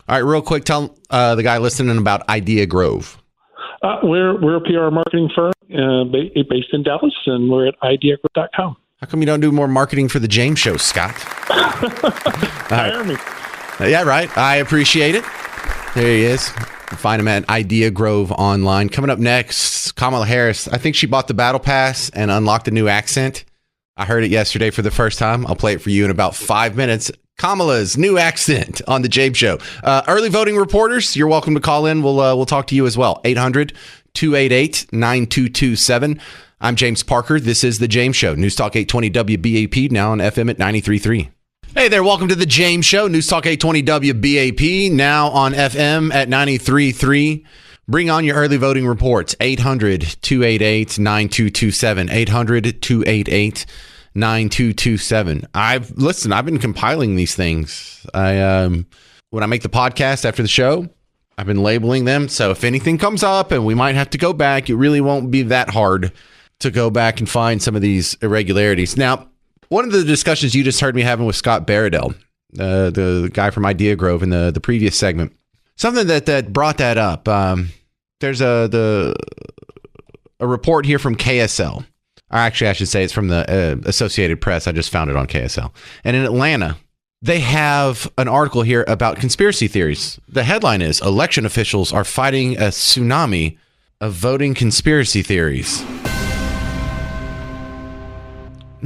All right, real quick, tell the guy listening about Idea Grove. We're a PR marketing firm based in Dallas, and we're at ideagrove.com. How come you don't do more marketing for the James Show, Scott? Hire me. Yeah, right. I appreciate it. There he is. You find him at Idea Grove online. Coming up next, Kamala Harris. I think she bought the battle pass and unlocked a new accent. I heard it yesterday for the first time. I'll play it for you in about 5 minutes. Kamala's new accent on the James Show. Early voting reporters, you're welcome to call in. We'll talk to you as well. 800-288-9227. I'm James Parker. This is the James Show. News Talk 820 WBAP, now on FM at 93.3. Hey there, welcome to the James Show. News Talk 820 WBAP, now on FM at 93.3. Bring on your early voting reports. 800-288-9227. 800-288-9227. I've been compiling these things. When I make the podcast after the show, I've been labeling them. So if anything comes up and we might have to go back, it really won't be that hard to go back and find some of these irregularities. Now, one of the discussions you just heard me having with Scott Baradell, the guy from Idea Grove in the previous segment, something that brought that up. There's a report here from KSL. Or actually, I should say it's from the Associated Press. I just found it on KSL. And in Atlanta, they have an article here about conspiracy theories. The headline is, election officials are fighting a tsunami of voting conspiracy theories.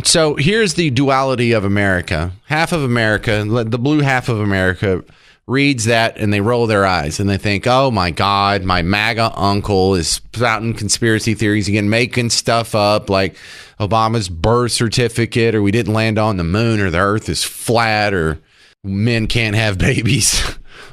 So here's the duality of America. Half of America, the blue half of America, reads that and they roll their eyes and they think, oh my God, my MAGA uncle is spouting conspiracy theories again, making stuff up like Obama's birth certificate, or we didn't land on the moon, or the earth is flat, or men can't have babies.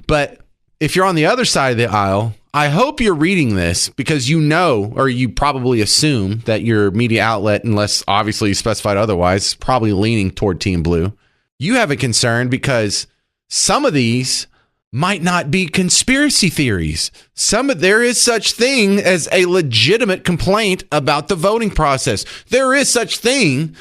But if you're on the other side of the aisle, I hope you're reading this because you know, or you probably assume that your media outlet, unless obviously you specified otherwise, is probably leaning toward Team Blue. You have a concern because some of these might not be conspiracy theories. There is such thing as a legitimate complaint about the voting process. There is such thing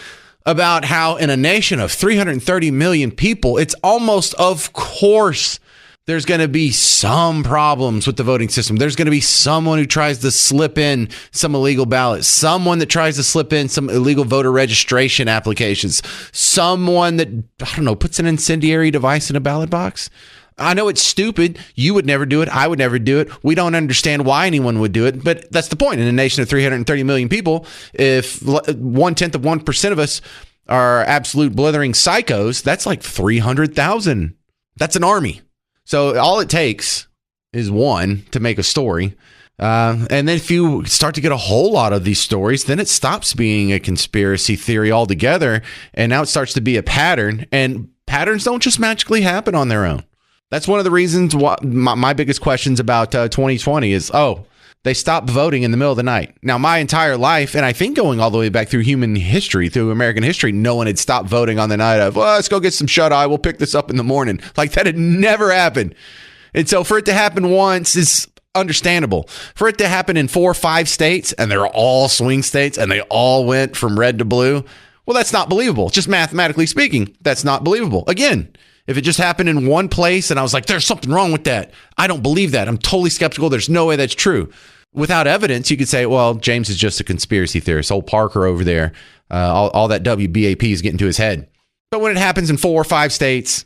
about how in a nation of 330 million people, it's almost of course there's going to be some problems with the voting system. There's going to be someone who tries to slip in some illegal ballots, someone that tries to slip in some illegal voter registration applications, someone that, I don't know, puts an incendiary device in a ballot box. I know it's stupid. You would never do it. I would never do it. We don't understand why anyone would do it, but that's the point. In a nation of 330 million people, if 0.1% of us are absolute blithering psychos, that's like 300,000. That's an army. So all it takes is one to make a story. And then if you start to get a whole lot of these stories, then it stops being a conspiracy theory altogether. And now it starts to be a pattern. And patterns don't just magically happen on their own. That's one of the reasons why my biggest questions about 2020 is, they stopped voting in the middle of the night. Now, my entire life, and I think going all the way back through human history, through American history, no one had stopped voting on the night of, well, let's go get some shut-eye. We'll pick this up in the morning. Like, that had never happened. And so for it to happen once is understandable. For it to happen in 4 or 5 states, and they're all swing states, and they all went from red to blue, well, that's not believable. Just mathematically speaking, that's not believable. Again, if it just happened in one place and I was like, there's something wrong with that, I don't believe that. I'm totally skeptical. There's no way that's true. Without evidence, you could say, well, James is just a conspiracy theorist. Old Parker over there, all that WBAP is getting to his head. But when it happens in 4 or 5 states,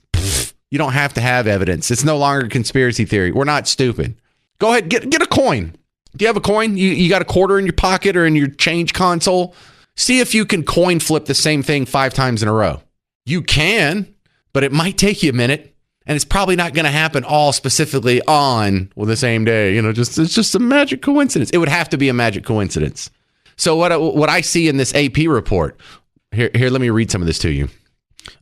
you don't have to have evidence. It's no longer a conspiracy theory. We're not stupid. Go ahead, get a coin. Do you have a coin? You got a quarter in your pocket or in your change console? See if you can coin flip the same thing 5 times in a row. You can, but it might take you a minute. And it's probably not going to happen all specifically on the same day. It's just a magic coincidence. It would have to be a magic coincidence. So what I see in this AP report, here, let me read some of this to you.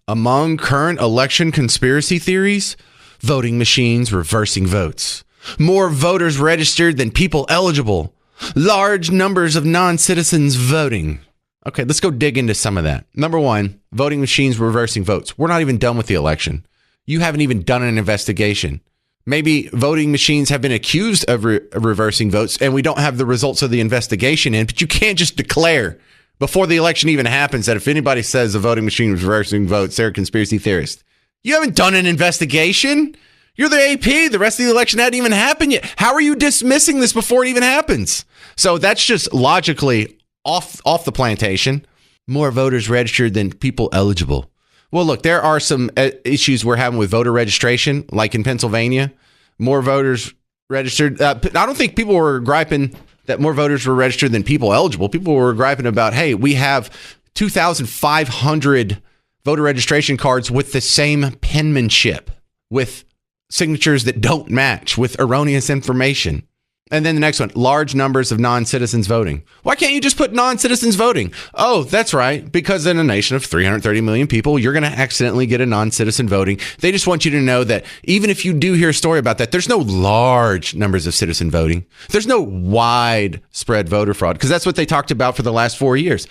Among current election conspiracy theories, voting machines reversing votes, more voters registered than people eligible, large numbers of non-citizens voting. Okay, let's go dig into some of that. Number 1, voting machines reversing votes. We're not even done with the election. You haven't even done an investigation. Maybe voting machines have been accused of reversing votes and we don't have the results of the investigation in, but you can't just declare before the election even happens that if anybody says the voting machine is reversing votes, they're a conspiracy theorist. You haven't done an investigation. You're the AP. The rest of the election hadn't even happened yet. How are you dismissing this before it even happens? So that's just logically off the plantation. More voters registered than people eligible. Well, look, there are some issues we're having with voter registration, like in Pennsylvania. More voters registered. I don't think people were griping that more voters were registered than people eligible. People were griping about, hey, we have 2,500 voter registration cards with the same penmanship, with signatures that don't match, with erroneous information. And then the next one, large numbers of non-citizens voting. Why can't you just put non-citizens voting? Oh, that's right. Because in a nation of 330 million people, you're going to accidentally get a non-citizen voting. They just want you to know that even if you do hear a story about that, there's no large numbers of citizen voting. There's no widespread voter fraud, because that's what they talked about for the last 4 years.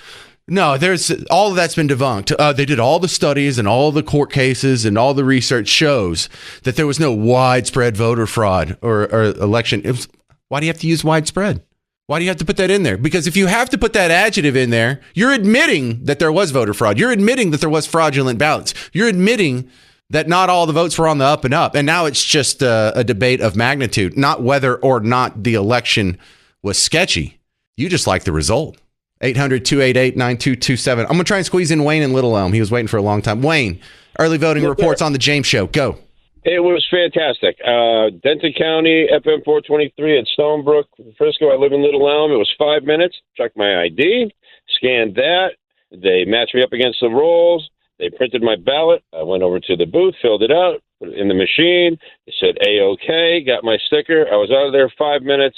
No, there's all of that's been debunked. They did all the studies and all the court cases and all the research shows that there was no widespread voter fraud or election. Why do you have to use widespread? Why do you have to put that in there? Because if you have to put that adjective in there, you're admitting that there was voter fraud. You're admitting that there was fraudulent ballots. You're admitting that not all the votes were on the up and up. And now it's just a debate of magnitude, not whether or not the election was sketchy. You just like the result. 800-288-9227. I'm going to try and squeeze in Wayne in Little Elm. He was waiting for a long time. Wayne, early voting reports on the James Show. Go. It was fantastic. Denton County, FM 423 at Stonebrook, Frisco. I live in Little Elm. It was 5 minutes. Checked my ID, scanned that. They matched me up against the rolls. They printed my ballot. I went over to the booth, filled it out, put it in the machine. It said A-OK, got my sticker. I was out of there 5 minutes.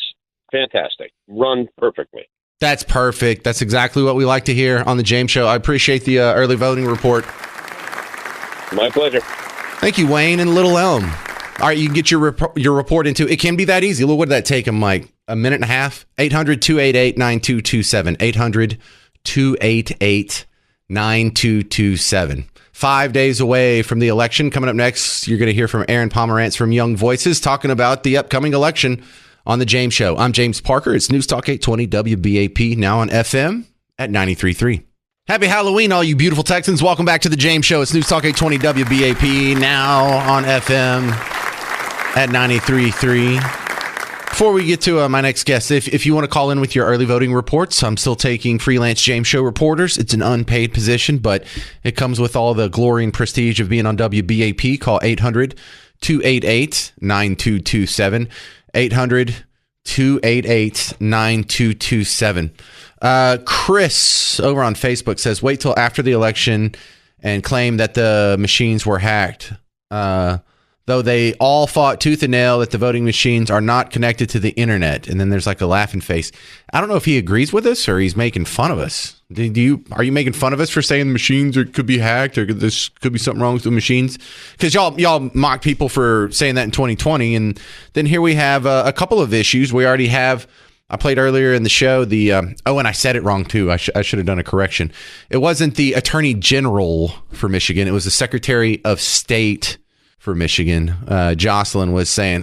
Fantastic. Run perfectly. That's perfect. That's exactly what we like to hear on the James Show. I appreciate the early voting report. My pleasure. Thank you, Wayne and Little Elm. All right, you can get your report into. It can be that easy. Look, what did that take him, Mike? A minute and a half? 800-288-9227. 800-288-9227. 5 days away from the election. Coming up next, you're going to hear from Aaron Pomerantz from Young Voices talking about the upcoming election on the James Show. I'm James Parker. It's News Talk 820 WBAP, now on FM at 93.3. Happy Halloween, all you beautiful Texans. Welcome back to the James Show. It's News Talk 820 WBAP, now on FM at 93.3. Before we get to my next guest, if you want to call in with your early voting reports, I'm still taking freelance James Show reporters. It's an unpaid position, but it comes with all the glory and prestige of being on WBAP. Call 800-288-9227. 800-288-9227. Chris over on Facebook says, wait till after the election and claim that the machines were hacked. Though they all fought tooth and nail that the voting machines are not connected to the internet. And then there's like a laughing face. I don't know if he agrees with us or he's making fun of us. Are you making fun of us for saying the machines could be hacked or this could be something wrong with the machines? Because y'all mock people for saying that in 2020. And then here we have a couple of issues. We already have, I played earlier in the show, and I said it wrong too. I should have done a correction. It wasn't the Attorney General for Michigan. It was the Secretary of State for Michigan. Jocelyn was saying,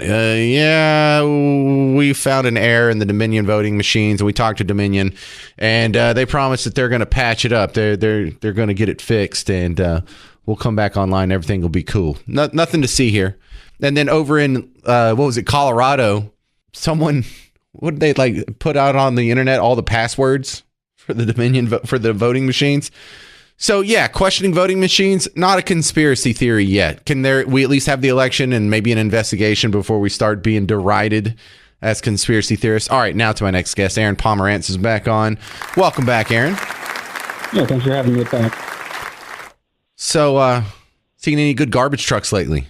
we found an error in the Dominion voting machines, and we talked to Dominion, and they promised that they're going to patch it up. They're going to get it fixed, and we'll come back online. Everything will be cool. Nothing to see here. And then over in Colorado, someone what did they put out on the internet all the passwords for the Dominion for the voting machines. So, yeah, questioning voting machines, not a conspiracy theory yet. Can we at least have the election and maybe an investigation before we start being derided as conspiracy theorists? All right, now to my next guest. Aaron Pomerantz is back on. Welcome back, Aaron. Yeah, thanks for having me back. So, seen any good garbage trucks lately?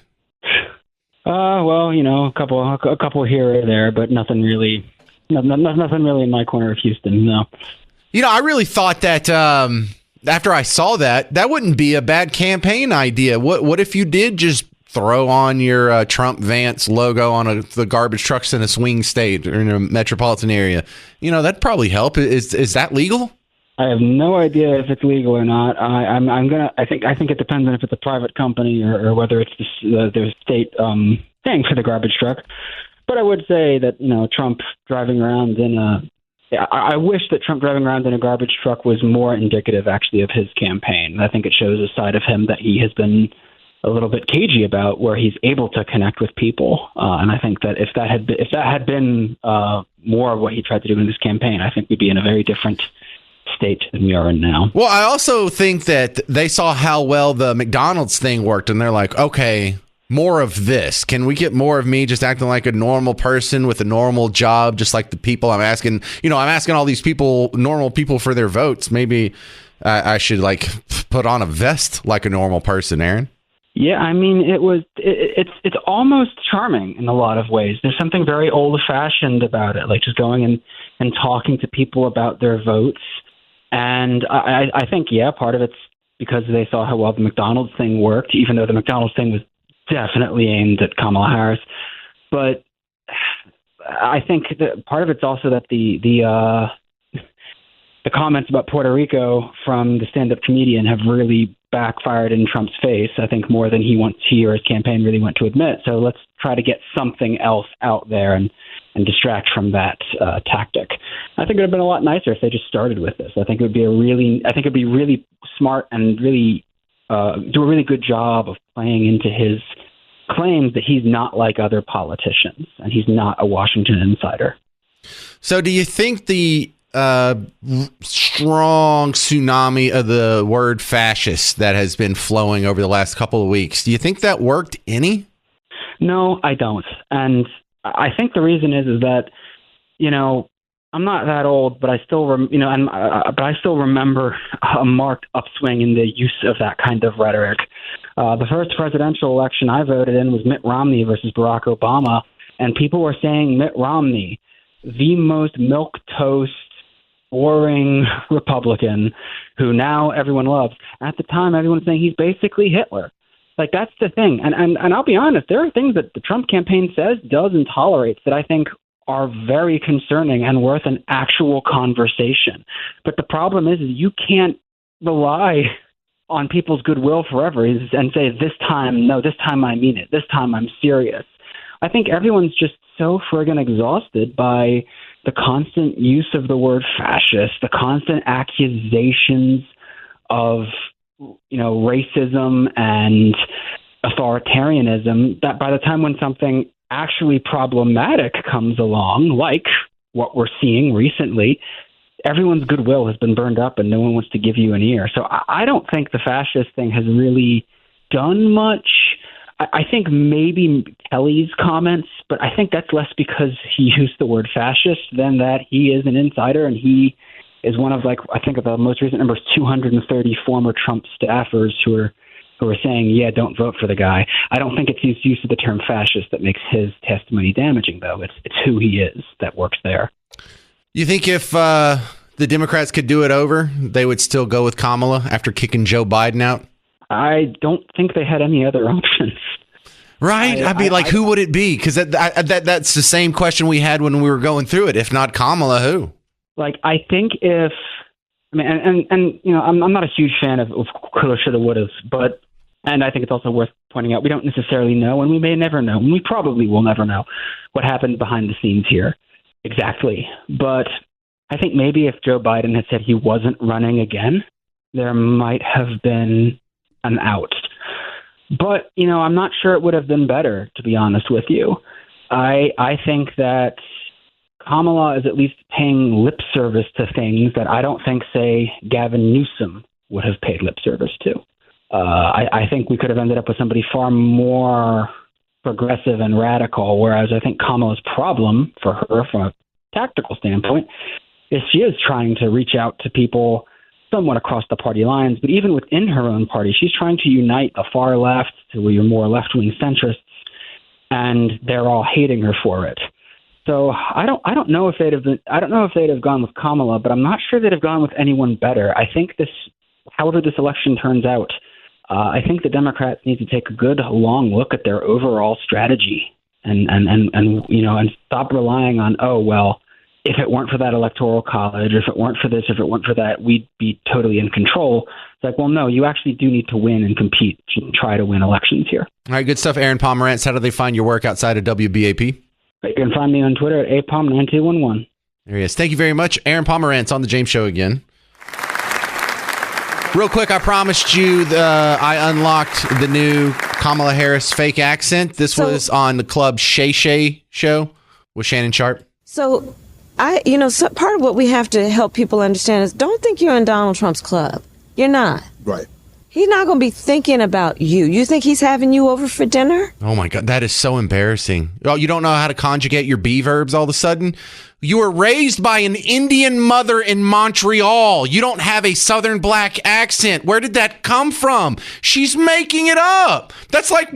Well, a couple here or there, but nothing really in my corner of Houston, no. I really thought that... after I saw that wouldn't be a bad campaign idea. What if you did just throw on your Trump Vance logo on the garbage trucks in a swing state or in a metropolitan area? That'd probably help. Is that legal? I have no idea if it's legal or not. I think it depends on if it's a private company or whether it's the state paying for the garbage truck. But I would say that Trump driving around I wish that Trump driving around in a garbage truck was more indicative, actually, of his campaign. I think it shows a side of him that he has been a little bit cagey about, where he's able to connect with people. And I think that if that had been more of what he tried to do in this campaign, I think we'd be in a very different state than we are in now. Well, I also think that they saw how well the McDonald's thing worked, and they're like, okay, more of this. Can we get more of me just acting like a normal person with a normal job, just like the people I'm asking? I'm asking all these normal people for their votes. Maybe I should put on a vest like a normal person, Aaron. Yeah, I mean, it's almost charming in a lot of ways. There's something very old-fashioned about it, like just going and talking to people about their votes. And I think, part of it's because they saw how well the McDonald's thing worked, even though the McDonald's thing was definitely aimed at Kamala Harris. But I think that part of it's also that the comments about Puerto Rico from the stand-up comedian have really backfired in Trump's face, I think, more than he or his campaign really went to admit. So let's try to get something else out there and distract from that tactic. I think it would have been a lot nicer if they just started with this. I think it'd be really smart and really do a really good job of playing into his claims that he's not like other politicians and he's not a Washington insider. So do you think the strong tsunami of the word fascist that has been flowing over the last couple of weeks, do you think that worked any? No, I don't. And I think the reason is that, I'm not that old, but I still, but I still remember a marked upswing in the use of that kind of rhetoric. The first presidential election I voted in was Mitt Romney versus Barack Obama, and people were saying Mitt Romney, the most milquetoast, boring Republican, who now everyone loves. At the time, everyone's saying he's basically Hitler. Like, that's the thing. And I'll be honest, there are things that the Trump campaign says, does, and tolerates that I think are very concerning and worth an actual conversation. But the problem is you can't rely on people's goodwill forever and say, this time I mean it. This time I'm serious. I think everyone's just so friggin' exhausted by the constant use of the word fascist, the constant accusations of, racism and authoritarianism, that by the time when something actually problematic comes along, like what we're seeing recently, everyone's goodwill has been burned up and no one wants to give you an ear. So I don't think the fascist thing has really done much. I think maybe Kelly's comments, but I think that's less because he used the word fascist than that he is an insider and he is one of, I think of the most recent numbers, 230 former Trump staffers who are saying, yeah, don't vote for the guy. I don't think it's his use of the term fascist that makes his testimony damaging, though. It's who he is that works there. You think if the Democrats could do it over, they would still go with Kamala after kicking Joe Biden out? I don't think they had any other options. Right? I'd be who would it be? Because that's the same question we had when we were going through it. If not Kamala, who? I think if, I'm not a huge fan of coulda, shoulda, woulda, and I think it's also worth pointing out we don't necessarily know, and we may never know, and we probably will never know what happened behind the scenes here exactly. But I think maybe if Joe Biden had said he wasn't running again, there might have been an out. But, I'm not sure it would have been better, to be honest with you. I think that Kamala is at least paying lip service to things that I don't think, say, Gavin Newsom would have paid lip service to. I think we could have ended up with somebody far more progressive and radical, whereas I think Kamala's problem for her, from a tactical standpoint, is she is trying to reach out to people somewhat across the party lines, but even within her own party, she's trying to unite the far left to your more left-wing centrists, and they're all hating her for it. So I don't know if they'd have gone with Kamala, but I'm not sure they'd have gone with anyone better. I think however this election turns out, I think the Democrats need to take a good long look at their overall strategy and stop relying on, if it weren't for that electoral college, or if it weren't for this, if it weren't for that, we'd be totally in control. It's no, you actually do need to win and compete and try to win elections here. All right, good stuff. Aaron Pomerantz, how do they find your work outside of WBAP? You can find me on Twitter at apom9211. There he is. Thank you very much. Aaron Pomerantz on the James Show again. Real quick, I promised you I unlocked the new Kamala Harris fake accent. This was on the Club Shay Shay show with Shannon Sharp. So, part of what we have to help people understand is don't think you're in Donald Trump's club. You're not. Right. He's not going to be thinking about you. You think he's having you over for dinner? Oh, my God. That is so embarrassing. Oh, you don't know how to conjugate your be verbs all of a sudden? You were raised by an Indian mother in Montreal. You don't have a Southern black accent. Where did that come from? She's making it up. That's like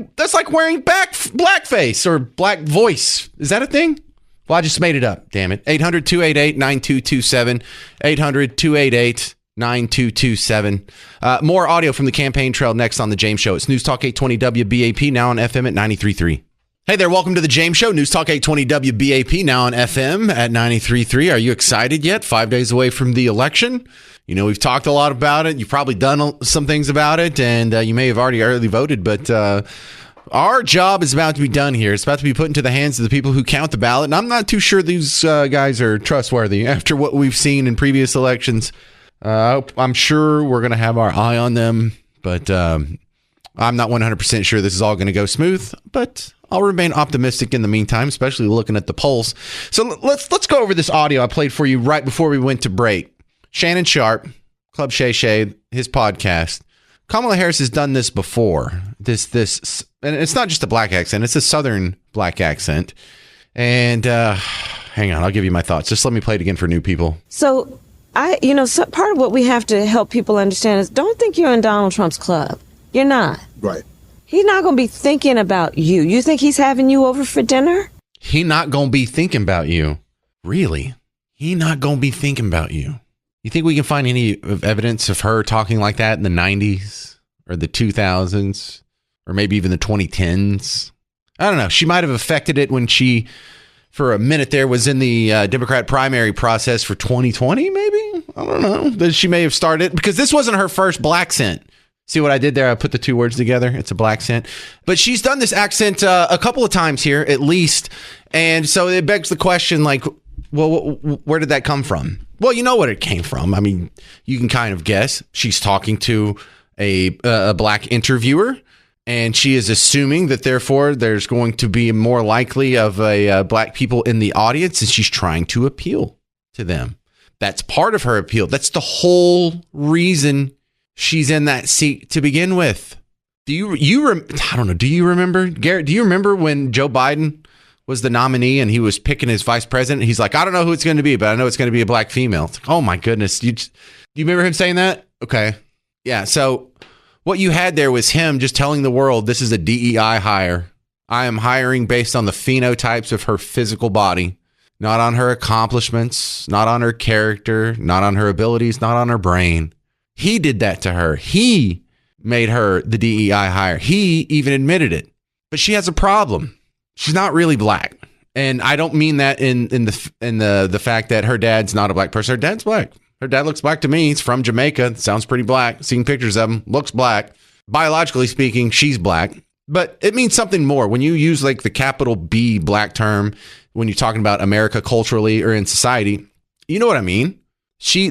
wearing blackface or black voice. Is that a thing? Well, I just made it up. Damn it. 800-288-9227. 800-288-9227. More audio from the campaign trail next on The James Show. It's News Talk 820 WBAP, now on FM at 93.3. Hey there, welcome to The James Show. News Talk 820 WBAP, now on FM at 93.3. Are you excited yet? 5 days away from the election. We've talked a lot about it. You've probably done some things about it, and you may have already early voted, but our job is about to be done here. It's about to be put into the hands of the people who count the ballot, and I'm not too sure these guys are trustworthy after what we've seen in previous elections. I'm sure we're going to have our eye on them, but I'm not 100% sure this is all going to go smooth, but I'll remain optimistic in the meantime, especially looking at the polls. So let's go over this audio I played for you right before we went to break. Shannon Sharp, Club Shay Shay, his podcast. Kamala Harris has done this before. This, and it's not just a black accent; it's a Southern black accent. And hang on, I'll give you my thoughts. Just let me play it again for new people. So, part of what we have to help people understand is don't think you're in Donald Trump's club. You're not. Right. He's not going to be thinking about you. You think he's having you over for dinner? He not going to be thinking about you. Really? He not going to be thinking about you. You think we can find any evidence of her talking like that in the 90s or the 2000s or maybe even the 2010s? I don't know. She might have affected it when she, for a minute there, was in the Democrat primary process for 2020, maybe? I don't know. That she may have started, because this wasn't her first black scent. See what I did there? I put the two words together. It's a black scent. But she's done this accent a couple of times here, at least. And so it begs the question, like, well, where did that come from? Well, you know what it came from. I mean, you can kind of guess. She's talking to a black interviewer, and she is assuming that, therefore, there's going to be more likely of black people in the audience, and she's trying to appeal to them. That's part of her appeal. That's the whole reason she's in that seat to begin with. Do you remember, Garrett, do you remember when Joe Biden was the nominee and he was picking his vice president? He's like, I don't know who it's going to be, but I know it's going to be a black female. It's like, oh my goodness. Do you remember him saying that? Okay. Yeah. So what you had there was him just telling the world, this is a DEI hire. I am hiring based on the phenotypes of her physical body, not on her accomplishments, not on her character, not on her abilities, not on her brain. He did that to her. He made her the DEI hire. He even admitted it. But she has a problem. She's not really black. And I don't mean that in the fact that her dad's not a black person. Her dad's black. Her dad looks black to me. He's from Jamaica. Sounds pretty black. Seen pictures of him. Looks black. Biologically speaking, she's black. But it means something more. When you use like the capital B black term, when you're talking about America culturally or in society, you know what I mean?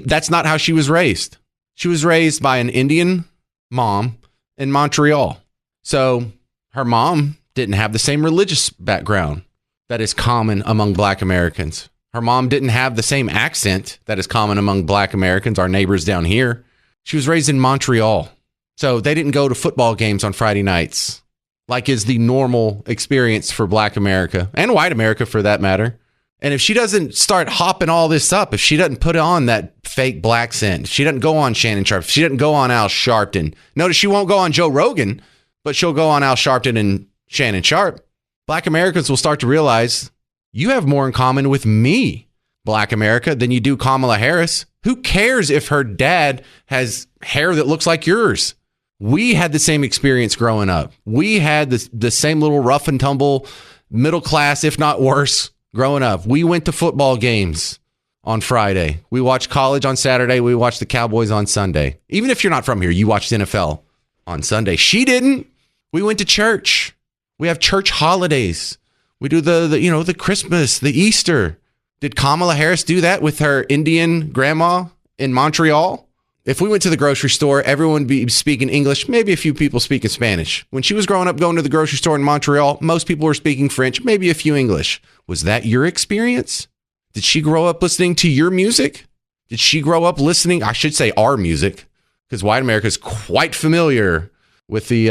That's not how she was raised. She was raised by an Indian mom in Montreal. So her mom didn't have the same religious background that is common among black Americans. Her mom didn't have the same accent that is common among black Americans, our neighbors down here. She was raised in Montreal. So they didn't go to football games on Friday nights, like is the normal experience for black America and white America for that matter. And if she doesn't start hopping all this up, if she doesn't put on that fake black scent, if she doesn't go on Shannon Sharp, if she doesn't go on Al Sharpton, notice she won't go on Joe Rogan, but she'll go on Al Sharpton and Shannon Sharp. Black Americans will start to realize you have more in common with me, black America, than you do Kamala Harris. Who cares if her dad has hair that looks like yours? We had the same experience growing up. We had the same little rough and tumble middle class, if not worse, growing up. We went to football games on Friday. We watched college on Saturday. We watched the Cowboys on Sunday. Even if you're not from here, you watched NFL on Sunday. She didn't. We went to church. We have church holidays. We do the Christmas, the Easter. Did Kamala Harris do that with her Indian grandma in Montreal? If we went to the grocery store, everyone would be speaking English, maybe a few people speaking Spanish. When she was growing up going to the grocery store in Montreal, most people were speaking French, maybe a few English. Was that your experience? Did she grow up listening to your music? Did she grow up listening, I should say our music, because white America is quite familiar with the,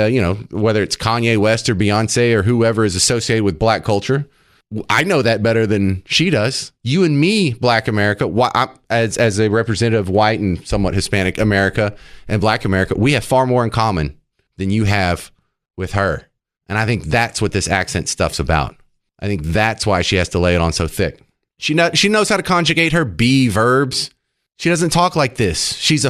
whether it's Kanye West or Beyonce or whoever is associated with black culture. I know that better than she does. You and me, black America, as a representative of white and somewhat Hispanic America and black America, we have far more in common than you have with her. And I think that's what this accent stuff's about. I think that's why she has to lay it on so thick. She knows how to conjugate her be verbs. She doesn't talk like this. She's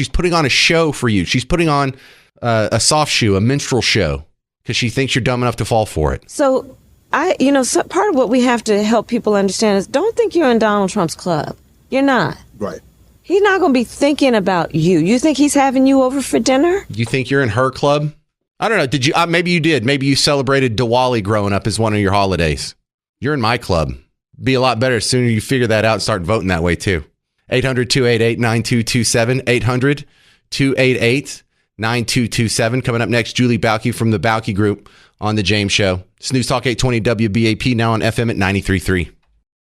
putting on a show for you. She's putting on a soft shoe, a minstrel show, because she thinks you're dumb enough to fall for it. So part of what we have to help people understand is don't think you're in Donald Trump's club. You're not. Right. He's not going to be thinking about you. You think he's having you over for dinner? You think you're in her club? I don't know. Did you? Maybe you did. Maybe you celebrated Diwali growing up as one of your holidays. You're in my club. Be a lot better as soon as you figure that out and start voting that way too. 800-288-9227. 800-288-9227. Coming up next, Julie Balke from the Balke Group on The James Show. It's News Talk 820 WBAP, now on FM at 93.3.